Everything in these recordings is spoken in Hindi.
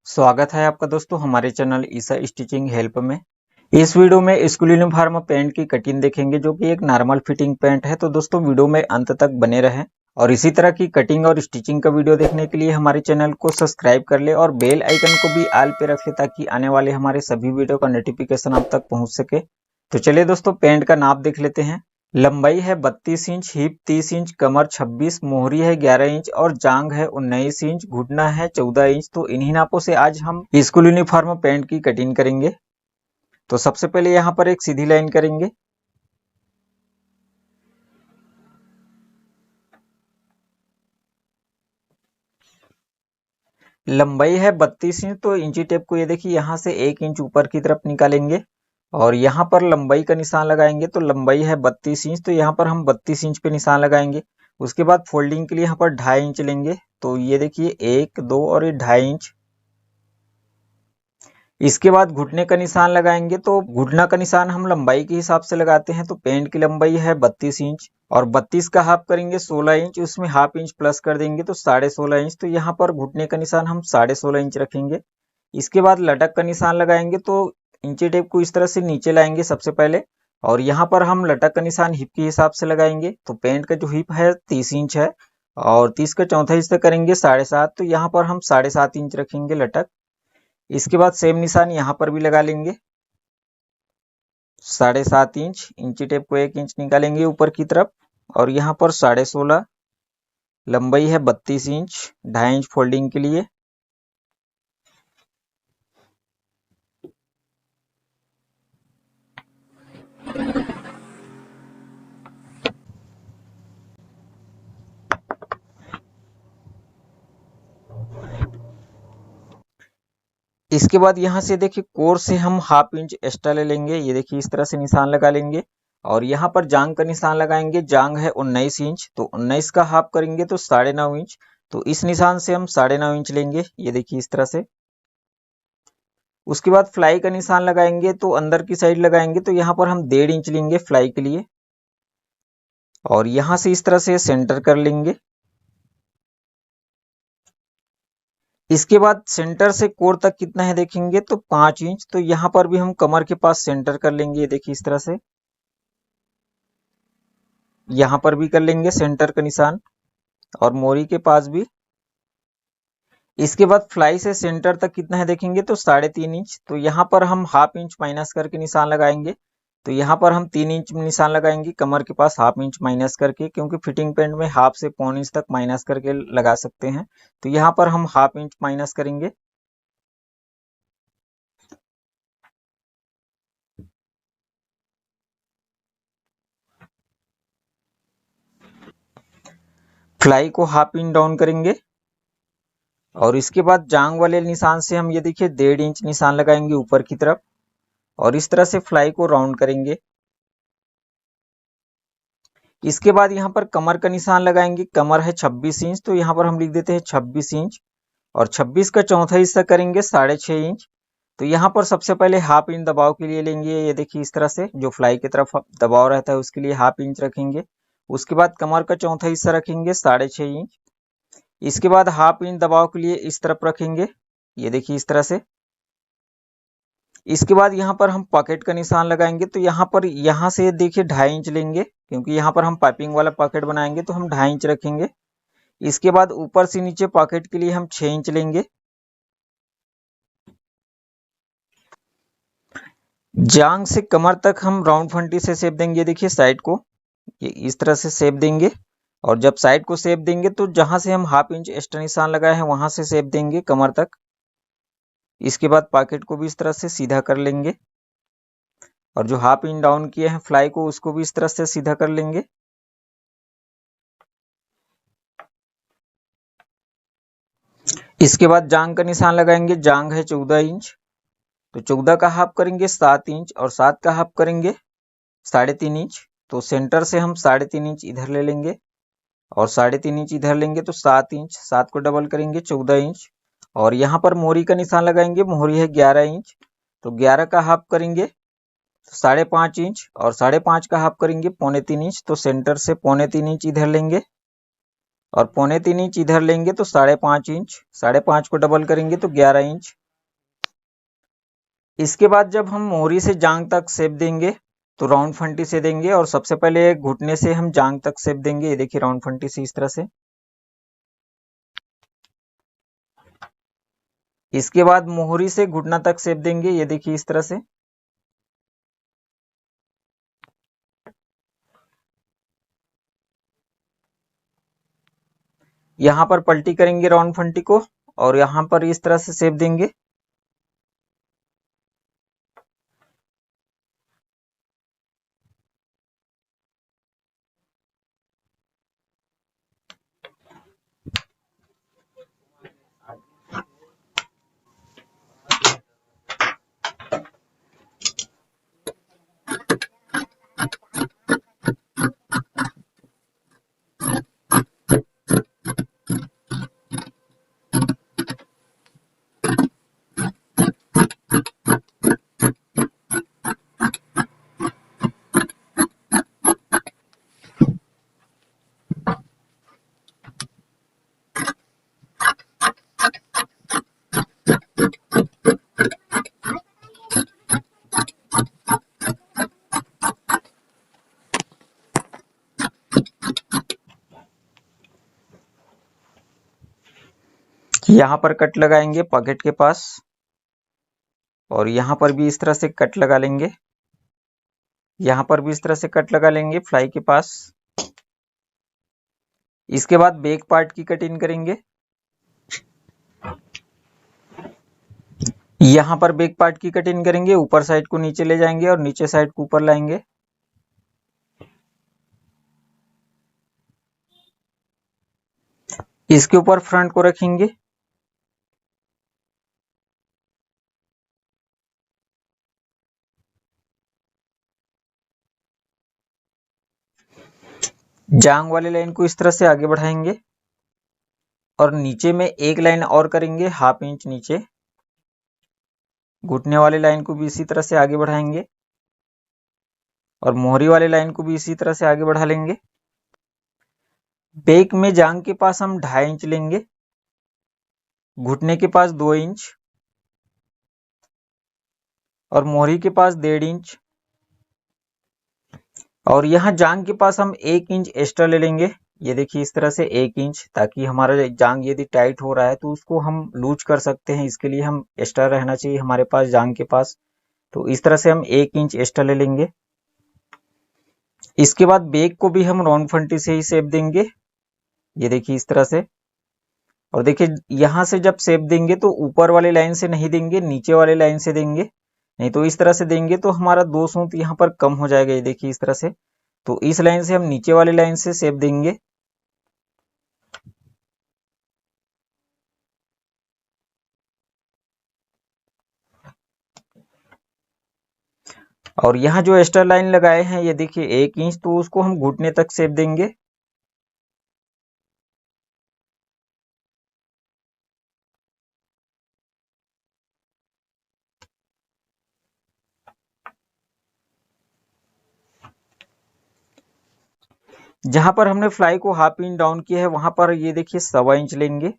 स्वागत है आपका दोस्तों हमारे चैनल ईसा स्टिचिंग हेल्प में। इस वीडियो में स्कूल यूनिफॉर्म पैंट की कटिंग देखेंगे जो कि एक नॉर्मल फिटिंग पैंट है। तो दोस्तों वीडियो में अंत तक बने रहें और इसी तरह की कटिंग और स्टिचिंग का वीडियो देखने के लिए हमारे चैनल को सब्सक्राइब कर ले और बेल आइकन को भी ऑल पे रख ले ताकि आने वाले हमारे सभी वीडियो का नोटिफिकेशन आप तक पहुंच सके। तो चलिए दोस्तों पैंट का नाप देख लेते हैं। लंबाई है 32 इंच, हिप 30 इंच, कमर 26, मोहरी है 11 इंच और जांग है 19 इंच, घुटना है 14 इंच। तो इन्हीं नापों से आज हम स्कूल यूनिफॉर्म पैंट की कटिंग करेंगे। तो सबसे पहले यहाँ पर एक सीधी लाइन करेंगे। लंबाई है 32 इंच, तो इंची टेप को ये देखिए यहाँ से 1 इंच ऊपर की तरफ निकालेंगे और यहाँ पर लंबाई का निशान लगाएंगे। तो लंबाई है 32 इंच, तो यहाँ पर हम 32 इंच पे निशान लगाएंगे। उसके बाद फोल्डिंग के लिए यहाँ पर 2.5 इंच लेंगे। तो ये देखिए 1, 2 और ये 2.5 इंच। इसके बाद घुटने का निशान लगाएंगे। तो घुटना का निशान हम लंबाई के हिसाब से लगाते हैं। तो पैंट की लंबाई है 32 इंच और 32 का हाफ करेंगे 16 इंच, उसमें हाफ इंच प्लस कर देंगे तो 16.5 इंच। तो यहाँ पर घुटने का निशान हम 16.5 इंच रखेंगे। इसके बाद लटक का निशान लगाएंगे। तो इंची टेप को इस तरह से नीचे लाएंगे सबसे पहले और यहाँ पर हम लटक का निशान हिप के हिसाब से लगाएंगे। तो पैंट का जो हिप है 30 इंच है और 30 का चौथा हिस्सा करेंगे 7.5। तो यहाँ पर हम 7.5 इंच रखेंगे लटक। इसके बाद सेम निशान यहाँ पर भी लगा लेंगे 7.5 इंच। इंची टेप को 1 इंच निकालेंगे ऊपर की तरफ और यहाँ पर 16.5। लंबाई है 32 इंच, 2.5 इंच फोल्डिंग के लिए। इसके बाद यहाँ से देखिए कोर से हम हाफ इंच एक्स्ट्रा ले लेंगे। ये देखिए इस तरह से निशान लगा लेंगे और यहाँ पर जांग का निशान लगाएंगे। जांग है 19 इंच, तो 19 का हाफ करेंगे तो 9.5 इंच। तो इस निशान से हम 9.5 इंच लेंगे। ये देखिए इस तरह से। उसके बाद फ्लाई का निशान लगाएंगे। तो अंदर की साइड लगाएंगे। तो यहाँ पर हम 1.5 इंच लेंगे फ्लाई के लिए और यहाँ से इस तरह से सेंटर कर लेंगे। इसके बाद सेंटर से कोर तक कितना है देखेंगे तो 5 इंच। तो यहाँ पर भी हम कमर के पास सेंटर कर लेंगे। ये देखिए इस तरह से। यहाँ पर भी कर लेंगे सेंटर का निशान और मोरी के पास भी। इसके बाद फ्लाई से सेंटर तक कितना है देखेंगे तो 3.5 इंच। तो यहाँ पर हम हाफ इंच माइनस करके निशान लगाएंगे। तो यहाँ पर हम 3 इंच निशान लगाएंगे कमर के पास हाफ इंच माइनस करके, क्योंकि फिटिंग पैंट में हाफ से 1.25 इंच तक माइनस करके लगा सकते हैं। तो यहाँ पर हम हाफ इंच माइनस करेंगे। फ्लाई को हाफ इंच डाउन करेंगे और इसके बाद जांग वाले निशान से हम ये देखिए 1.5 इंच निशान लगाएंगे ऊपर की तरफ और इस तरह से फ्लाई को राउंड करेंगे। इसके बाद यहाँ पर कमर का निशान लगाएंगे। कमर है 26 इंच, तो यहाँ पर हम लिख देते हैं 26 इंच और 26 का चौथा हिस्सा करेंगे 6.5 इंच। तो यहाँ पर सबसे पहले हाफ इंच दबाव के लिए लेंगे। ये देखिए इस तरह से जो फ्लाई की तरफ दबाव रहता है उसके लिए हाफ इंच रखेंगे। उसके बाद कमर का चौथा हिस्सा रखेंगे 6.5 इंच। इसके बाद हाफ इंच दबाव के लिए इस तरफ रखेंगे। ये देखिए इस तरह से। इसके बाद यहाँ पर हम पॉकेट का निशान लगाएंगे। तो यहाँ से देखिए 2.5 इंच लेंगे, क्योंकि यहाँ पर हम पाइपिंग वाला पॉकेट बनाएंगे तो हम 2.5 इंच रखेंगे। इसके बाद ऊपर से नीचे पॉकेट के लिए हम 6 इंच लेंगे। जांग से कमर तक हम राउंड फंटी से शेप देंगे। देखिए साइड को ये इस तरह से शेप देंगे और जब साइड को शेप देंगे तो जहां से हम हाफ इंच एक्स्ट्रा निशान लगाए हैं वहां से शेप देंगे कमर तक। इसके बाद पॉकेट को भी इस तरह से सीधा कर लेंगे और जो हाफ इंच डाउन किए हैं फ्लाई को उसको भी इस तरह से सीधा कर लेंगे। इसके बाद जांग का निशान लगाएंगे। जांग है 14 इंच, तो 14 का हाफ करेंगे 7 इंच और 7 का हाफ करेंगे 3.5 इंच। तो सेंटर से हम 3.5 इंच इधर ले लेंगे और 3.5 इंच इधर लेंगे तो 7 इंच। 7 को डबल करेंगे 14 इंच और यहाँ पर मोहरी का निशान लगाएंगे। मोहरी है 11 इंच, तो 11 का हाफ करेंगे 5.5 इंच और 5.5 का हाफ करेंगे 3.25 इंच। तो सेंटर से 3.25 इंच इधर लेंगे और 3.25 इंच इधर लेंगे तो 5.5 इंच, 5.5 को डबल करेंगे तो 11 इंच। इसके बाद जब हम मोहरी से जांग तक शेप देंगे तो राउंड फंटी से देंगे, और सबसे पहले घुटने से हम जांग तक शेप देंगे। ये देखिए राउंड फंटी से इस तरह से। इसके बाद मोहरी से घुटना तक शेप देंगे। ये देखिए इस तरह से। यहाँ पर पलटी करेंगे राउंड फंटी को और यहाँ पर इस तरह से शेप देंगे। यहाँ पर कट लगाएंगे पॉकेट के पास, और यहाँ पर भी इस तरह से कट लगा लेंगे। यहाँ पर भी इस तरह से कट लगा लेंगे फ्लाई के पास। इसके बाद बैक पार्ट की कटिंग करेंगे। यहाँ पर बैक पार्ट की कटिंग करेंगे। ऊपर साइड को नीचे ले जाएंगे और नीचे साइड को ऊपर लाएंगे। इसके ऊपर फ्रंट को रखेंगे। जांग वाली लाइन को इस तरह से आगे बढ़ाएंगे और नीचे में एक लाइन और करेंगे 1/2 इंच नीचे। घुटने वाली लाइन को भी इसी तरह से आगे बढ़ाएंगे और मोहरी वाली लाइन को भी इसी तरह से आगे बढ़ा लेंगे। बैक में जांग के पास हम 2.5 इंच लेंगे, घुटने के पास 2 इंच और मोहरी के पास 1.5 इंच, और यहाँ जांग के पास हम 1 इंच एक्स्ट्रा ले लेंगे। ये देखिए इस तरह से 1 इंच, ताकि हमारा जांग यदि टाइट हो रहा है तो उसको हम लूज कर सकते हैं। इसके लिए हम एक्स्ट्रा रहना चाहिए हमारे पास जांग के पास। तो इस तरह से हम 1 इंच एक्स्ट्रा ले लेंगे। इसके बाद बैक को भी हम राउंड फंटी से ही शेप देंगे। ये देखिए इस तरह से। और देखिए यहाँ से जब शेप देंगे तो ऊपर वाली लाइन से नहीं देंगे, नीचे वाली लाइन से देंगे। नहीं तो इस तरह से देंगे तो हमारा 2 सूत यहाँ पर कम हो जाएगा। ये देखिए इस तरह से। तो इस लाइन से हम नीचे वाली लाइन से शेप देंगे। और यहाँ जो एक्स्ट्रा लाइन लगाए हैं ये देखिए 1 इंच, तो उसको हम घुटने तक शेप देंगे। जहां पर हमने फ्लाई को 1/2 इंच डाउन किया है वहां पर ये देखिए 1.25 इंच लेंगे।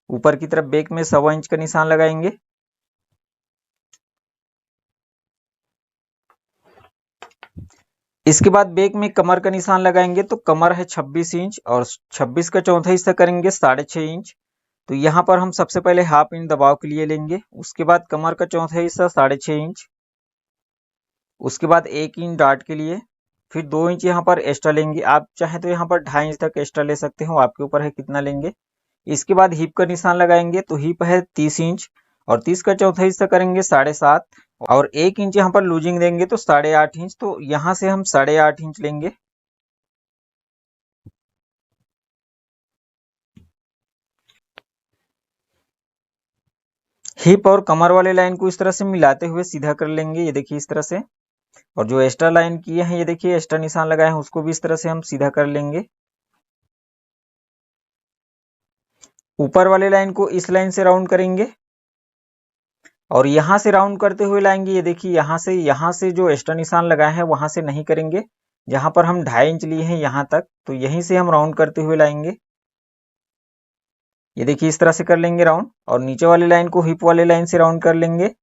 ऊपर की तरफ बैक में 1.25 इंच का निशान लगाएंगे। इसके बाद बैक में कमर का निशान लगाएंगे। तो कमर है 26 इंच और 26 का चौथा हिस्सा करेंगे 6.5 इंच। तो यहाँ पर हम सबसे पहले 1/2 इंच दबाव के लिए लेंगे। उसके बाद कमर का चौथा हिस्सा 6.5 इंच। उसके बाद 1 इंच डार्ट के लिए, फिर 2 इंच यहाँ पर एक्स्ट्रा लेंगे। आप चाहे तो यहाँ पर 2.5 इंच तक एक्स्ट्रा ले सकते हो, आपके ऊपर है कितना लेंगे। इसके बाद हिप का निशान लगाएंगे। तो हिप है 30 इंच और 30 का चौथा हिस्सा करेंगे 7.5 और 1 इंच यहाँ पर लूजिंग देंगे तो 8.5 इंच। तो यहाँ से हम 8.5 इंच लेंगे। हिप और कमर वाले लाइन को इस तरह से मिलाते हुए सीधा कर लेंगे। ये देखिए इस तरह से। और जो एक्स्ट्रा लाइन किए हैं ये देखिए एक्स्ट्रा निशान लगाए हैं, उसको भी इस तरह से हम सीधा कर लेंगे। ऊपर वाले लाइन को इस लाइन से राउंड करेंगे और यहाँ से राउंड करते हुए लाएंगे। ये देखिए यहाँ से जो एक्स्ट्रा निशान लगाए हैं वहां से नहीं करेंगे, जहां पर हम 2.5 इंच लिए हैं यहाँ तक, तो यहीं से हम राउंड करते हुए लाएंगे। ये देखिए इस तरह से कर लेंगे राउंड, और नीचे वाली लाइन को हिप वाले लाइन से राउंड कर लेंगे।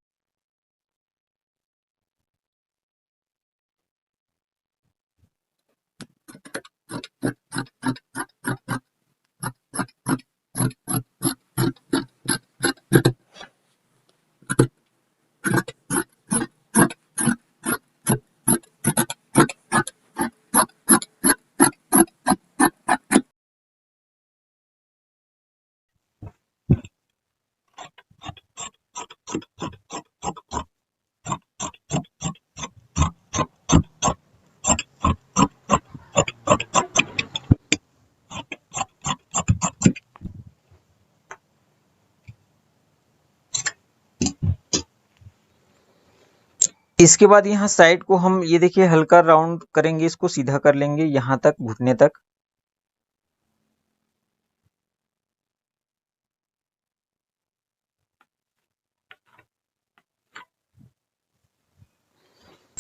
इसके बाद यहाँ साइड को हम ये देखिए हल्का राउंड करेंगे, इसको सीधा कर लेंगे यहाँ तक, घुटने तक।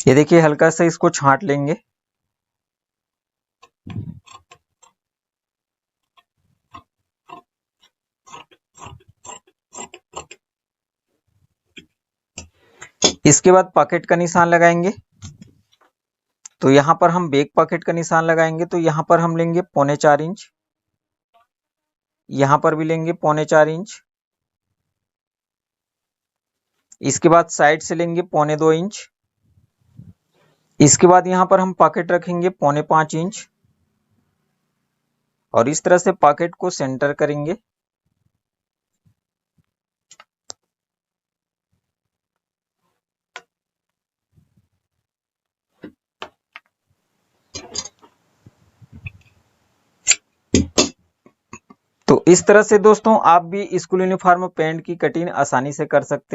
ये देखिए हल्का सा इसको छांट लेंगे। इसके बाद पॉकेट का निशान लगाएंगे। तो यहाँ पर हम बैक पॉकेट का निशान लगाएंगे। तो यहाँ पर हम लेंगे 4.25 इंच, यहाँ पर भी लेंगे 4.25 इंच। इसके बाद साइड से लेंगे 2.25 इंच। इसके बाद यहाँ पर हम पॉकेट रखेंगे 4.25 इंच, और इस तरह से पॉकेट को सेंटर करेंगे। तो इस तरह से दोस्तों आप भी स्कूल यूनिफॉर्म पैंट की कटिंग आसानी से कर सकते हैं।